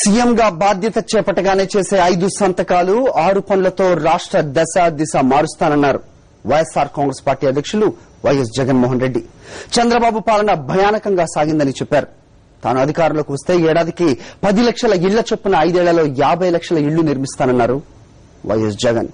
సీఎంగా బాధ్యత చేపట్టగానే చేసే 5 సంతకాలు 6 పనులతో రాష్ట్ర దశ దిశ మారుస్తానన్నారు వైఎస్ఆర్ కాంగ్రెస్ పార్టీ అధ్యక్షులు వైఎస్ జగన్మోహన్ రెడ్డి. చంద్రబాబు పాలన భయానకంగా సాగిందని చెప్పారు. తాను అధికారంలోకి వస్తే ఏడాదికి 10 లక్షల ఇళ్ల చొప్పున 5 ఏళ్లలో 50 లక్షల ఇళ్లు నిర్మిస్తానన్నారు వైఎస్ జగన్.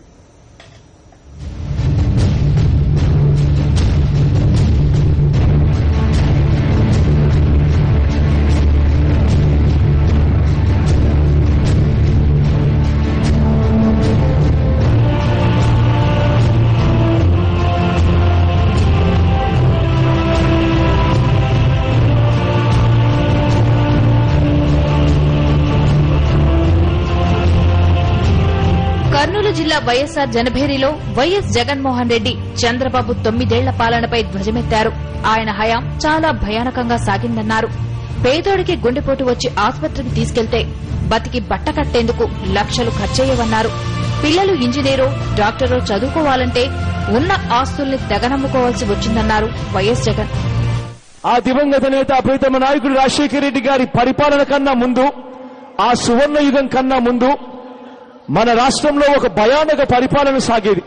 కర్నూలు జిల్లా వైఎస్ఆర్ జనభేరిలో వైఎస్ జగన్మోహన్ రెడ్డి చంద్రబాబు 9 ఏళ్ల పాలనపై ధ్వజమెత్తారు. ఆయన హయాం చాలా భయానకంగా సాగిందన్నారు. పేదోడికి గుండెపోటు వచ్చి ఆసుపత్రికి తీసుకెళ్తే బతికి బట్ట కట్టేందుకు లక్షలు ఖర్చయ్యవన్నారు. పిల్లలు ఇంజనీరో డాక్టరో చదువుకోవాలంటే ఉన్న ఆస్తుల్ని తెగనమ్ముకోవాల్సి వచ్చిందన్నారు వైఎస్ జగన్. ఆ దివంగత నేత ప్రీతమ నాయకుడు రాజశేఖర రెడ్డి గారి పరిపాలన కన్నా ముందు, ఆ సువర్ణ యుగం కన్నా ముందు మన రాష్ట్రంలో ఒక భయానక పరిపాలన సాగేది.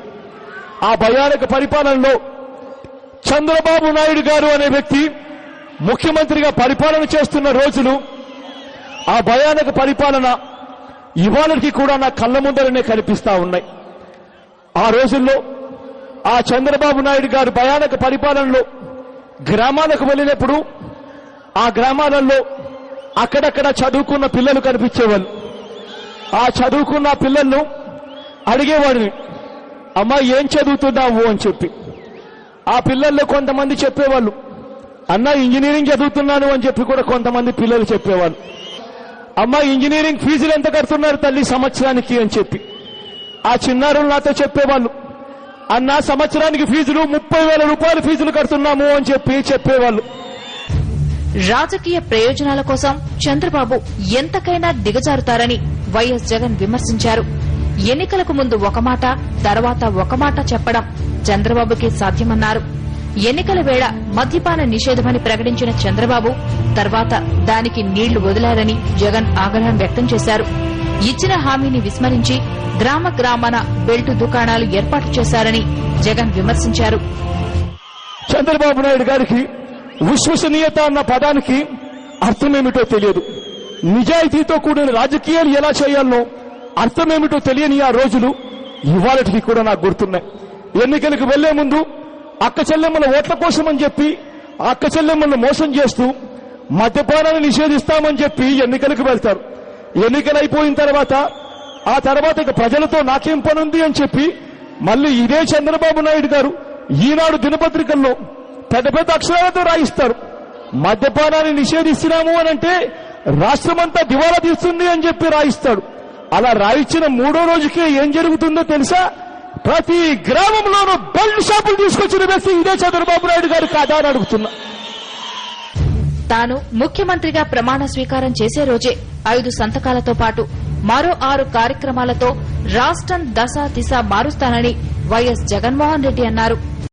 ఆ భయానక పరిపాలనలో చంద్రబాబు నాయుడు గారు అనే వ్యక్తి ముఖ్యమంత్రిగా పరిపాలన చేస్తున్న రోజులు, ఆ భయానక పరిపాలన ఇవాళకి కూడా నా కళ్ళ ముందరనే కనిపిస్తా ఉన్నాయి. ఆ రోజుల్లో ఆ చంద్రబాబు నాయుడు గారు భయానక పరిపాలనలో గ్రామాలకు వెళ్ళినప్పుడు ఆ గ్రామాలలో అక్కడక్కడ చదువుకున్న పిల్లలు కనిపించేవాళ్ళు. ఆ చదువుకున్న పిల్లలను అడిగేవాడిని, అమ్మా ఏం చదువుతున్నావు అని చెప్పి. ఆ పిల్లల్లో కొంతమంది చెప్పేవాళ్ళు, అన్నా ఇంజనీరింగ్ చదువుతున్నాను అని చెప్పి కూడా కొంతమంది పిల్లలు చెప్పేవాళ్ళు. అమ్మా ఇంజనీరింగ్ ఫీజులు ఎంత కడుతున్నారు తల్లి సంవత్సరానికి అని చెప్పి. ఆ చిన్నారులు నాతో చెప్పేవాళ్ళు, అన్నా సంవత్సరానికి ఫీజులు 30,000 రూపాయల ఫీజులు కడుతున్నాము అని చెప్పి చెప్పేవాళ్ళు. రాజకీయ ప్రయోజనాల కోసం చంద్రబాబు ఎంతకైనా దిగజారుతారని వైఎస్ జగన్ విమర్శించారు. ఎన్నికలకు ముందు ఒక మాట, తర్వాత ఒక మాట చెప్పడం చంద్రబాబుకి సాధ్యమన్నారు. ఎన్నికల వేళ మద్యపాన నిషేధమని ప్రకటించిన చంద్రబాబు తర్వాత దానికి నీళ్లు వదిలారని జగన్ ఆగ్రహం వ్యక్తం చేశారు. ఇచ్చిన హామీని విస్మరించి గ్రామ గ్రామాన బెల్టు దుకాణాలు ఏర్పాటు చేశారని జగన్ విమర్శించారు. చంద్రబాబు నాయుడు గారికి విశ్వసనీయత అన్న పదానికి అర్థమేమిటో తెలియదు. నిజాయితీతో కూడిన రాజకీయాలు ఎలా చేయాలనో అర్థమేమిటో తెలియని ఆ రోజులు ఇవాళకి కూడా నాకు గుర్తున్నాయి. ఎన్నికలకు వెళ్లే ముందు అక్క చెల్లెమ్మల ఓట్ల కోసం అని చెప్పి అక్క చెల్లెమ్మలను మోసం చేస్తూ మద్యపానాన్ని నిషేధిస్తామని చెప్పి ఎన్నికలకు వెళ్తారు. ఎన్నికలు అయిపోయిన తర్వాత ఆ తర్వాత ఇక ప్రజలతో నాకేం పనుంది అని చెప్పి మళ్ళీ ఇదే చంద్రబాబు నాయుడు గారు ఈనాడు దినపత్రికల్లో పెద్ద పెద్ద అక్షరాలతో రాయిస్తారు, మద్యపానాన్ని నిషేధిస్తున్నాము అనంటే రాష్ట్రమంతా దివాలా తీస్తుంది అని చెప్పి రాయిస్తాడు. అలా రాయించిన 3వ రోజుకే ఏం జరుగుతుందో తెలుసా? ప్రతి గ్రామంలోనూ బెల్ట్ షాపులు తీసుకొచ్చిన వ్యక్తి ఇదే చంద్రబాబు నాయుడు గారు కాదా అని అడుగుతున్నా. తాను ముఖ్యమంత్రిగా ప్రమాణ స్వీకారం చేసే రోజే 5 సంతకాలతో పాటు మరో 6 కార్యక్రమాలతో రాష్ట్రం దశ దిశ మారుస్తానని వైఎస్ జగన్మోహన్ రెడ్డి అన్నారు.